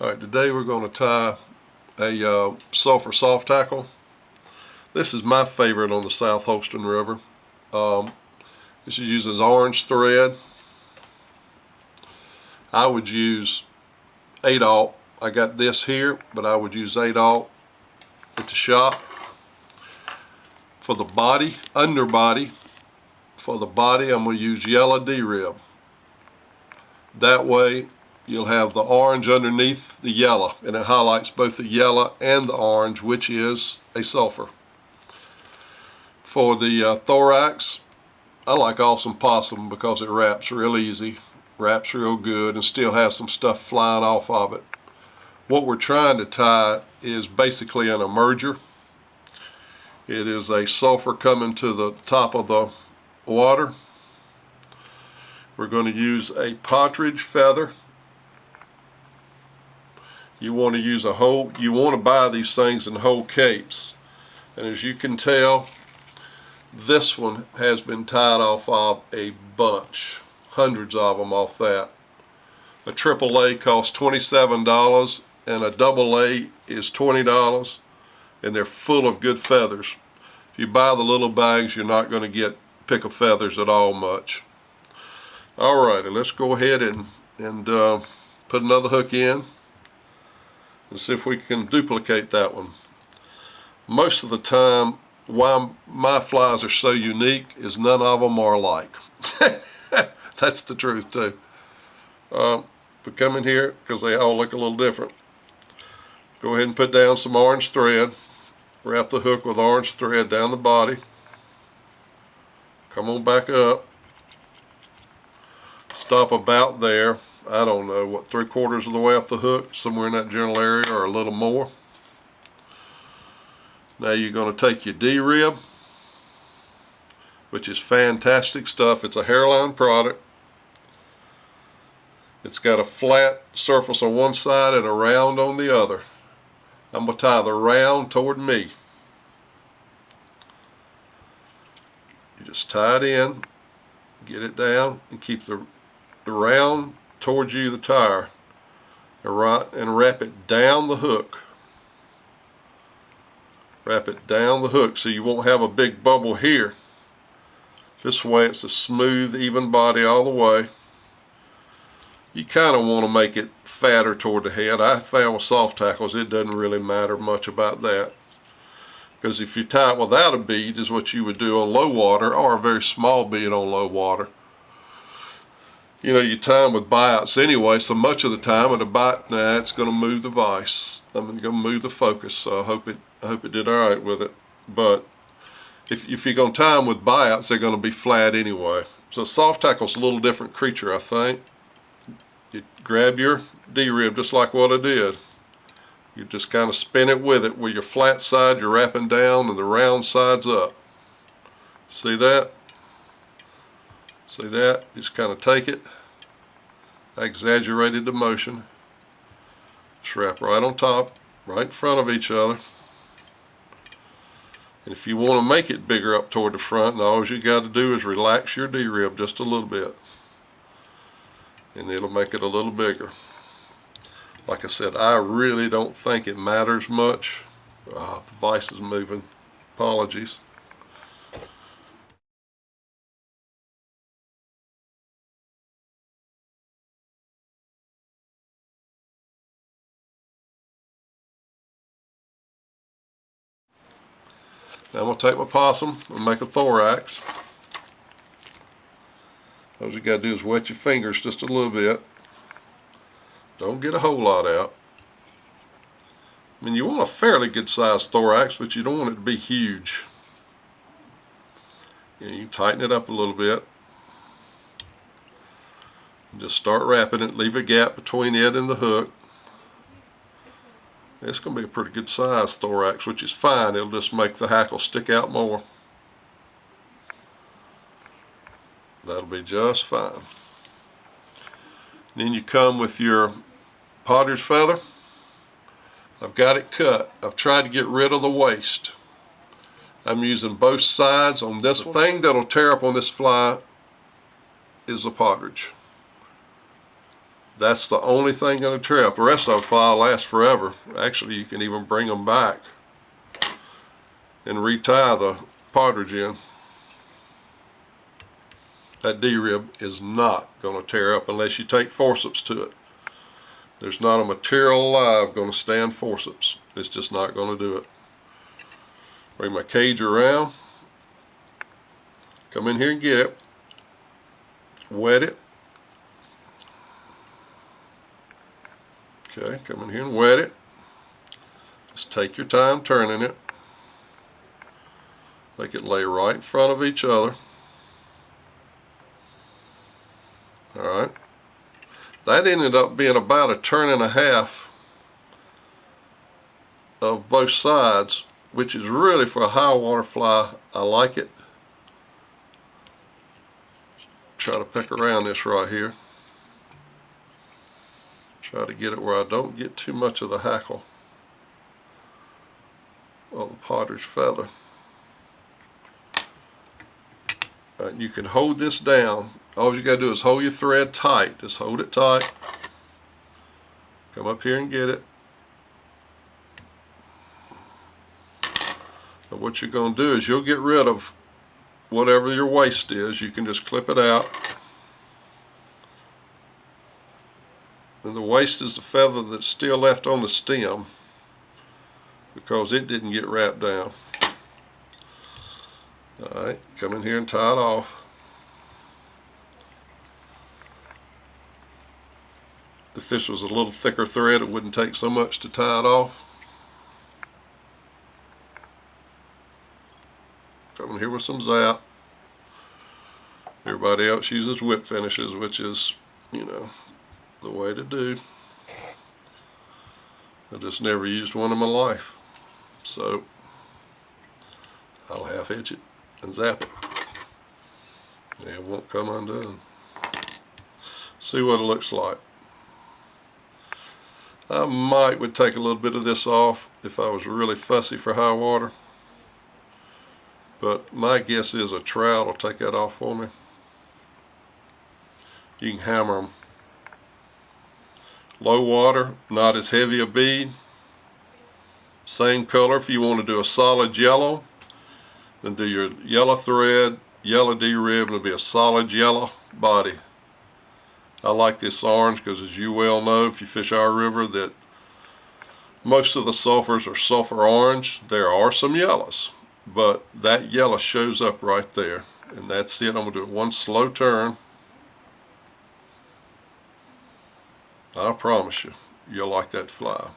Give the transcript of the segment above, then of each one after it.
Alright, today we're going to tie a Sulphur Soft Hackle. This is my favorite on the South Holston River. This uses orange thread. I would use 8/0. I got this here, but I would use 8/0 at the shop. For the body, underbody, for the body I'm going to use yellow D-rib. That way you'll have the orange underneath the yellow, and it highlights both the yellow and the orange, which is a sulphur. For the thorax, I like Awesome Possum because it wraps real easy, wraps real good, and still has some stuff flying off of it. What we're trying to tie is basically an emerger. It is a sulphur coming to the top of the water. We're going to use a partridge feather. You want to use you want to buy these things in whole capes. And as you can tell, this one has been tied off of a bunch. Hundreds of them off that. A AAA costs $27 and a AA is $20, and they're full of good feathers. If you buy the little bags, you're not going to pick of feathers at all much. Alrighty, let's go ahead and put another hook in and see if we can duplicate that one. Most of the time, why my flies are so unique is none of them are alike. That's the truth too. We come in here because they all look a little different. Go ahead and put down some orange thread. Wrap the hook with orange thread down the body. Come on back up. Stop about there. I don't know, what, 3/4 of the way up the hook, somewhere in that general area or a little more. Now you're going to take your D-rib, which is fantastic stuff. It's a hairline product. It's got a flat surface on one side and a round on the other. I'm going to tie the round toward me. You just tie it in, get it down, and keep the round towards you, the tire, and wrap it down the hook. Wrap it down the hook so you won't have a big bubble here. This way it's a smooth, even body all the way. You kind of want to make it fatter toward the head. I found with soft hackles it doesn't really matter much about that, because if you tie it without a bead, is what you would do on low water, or a very small bead on low water. You know, you tie them with buyouts anyway, so much of the time with a bite, it's going to move the vise. I'm going to move the focus, so I hope it did all right with it. But if you're going to tie them with buyouts, they're going to be flat anyway. So soft hackle's a little different creature, I think. You grab your D-rib just like what I did. You just kind of spin it with it, where your flat side you're wrapping down and the round side's up. See that? See that? Just kind of take it. I exaggerated the motion. Just wrap right on top, right in front of each other. And if you want to make it bigger up toward the front, all you got to do is relax your D-rib just a little bit, and it'll make it a little bigger. Like I said, I really don't think it matters much. The vise is moving. Apologies. Now I'm going to take my possum and make a thorax. All you got to do is wet your fingers just a little bit. Don't get a whole lot out. I mean, you want a fairly good sized thorax, but you don't want it to be huge. You can tighten it up a little bit. And just start wrapping it. Leave a gap between it and the hook. It's going to be a pretty good sized thorax, which is fine. It'll just make the hackle stick out more. That'll be just fine. Then you come with your partridge feather. I've got it cut. I've tried to get rid of the waist. I'm using both sides on this one. The thing that'll tear up on this fly is the partridge. That's the only thing going to tear up. The rest of the fly lasts forever. Actually, you can even bring them back and retie the partridge in. That D-rib is not going to tear up unless you take forceps to it. There's not a material alive going to stand forceps. It's just not going to do it. Bring my cage around. Come in here and get it. Wet it. Okay, come in here and wet it. Just take your time turning it. Make it lay right in front of each other. Alright. That ended up being about a turn and a half of both sides, which is really, for a high water fly, I like it. Try to pick around this right here. Try to get it where I don't get too much of the hackle or the partridge feather. You can hold this down. All you got to do is hold your thread tight. Just hold it tight. Come up here and get it. And what you're going to do is you'll get rid of whatever your waste is. You can just clip it out. And the waste is the feather that's still left on the stem because it didn't get wrapped down. Alright, come in here and tie it off. If this was a little thicker thread, it wouldn't take so much to tie it off. Come in here with some zap. Everybody else uses whip finishes, which is, you know, the way to do. I just never used one in my life, so I'll half hitch it and zap it. It won't come undone. See what it looks like. I would take a little bit of this off if I was really fussy for high water, but my guess is a trout will take that off for me. You can hammer them. Low water, not as heavy a bead. Same color. If you want to do a solid yellow, then do your yellow thread, yellow D-rib, and it'll be a solid yellow body. I like this orange because, as you well know, if you fish our river, that most of the sulphurs are sulphur orange. There are some yellows, but that yellow shows up right there. And that's it. I'm going to do it one slow turn. I promise you, you'll like that fly.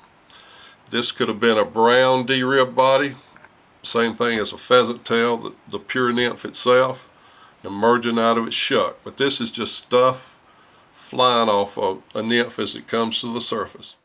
This could have been a brown D-rib body, same thing as a pheasant tail, the pure nymph itself, emerging out of its shuck. But this is just stuff flying off of a nymph as it comes to the surface.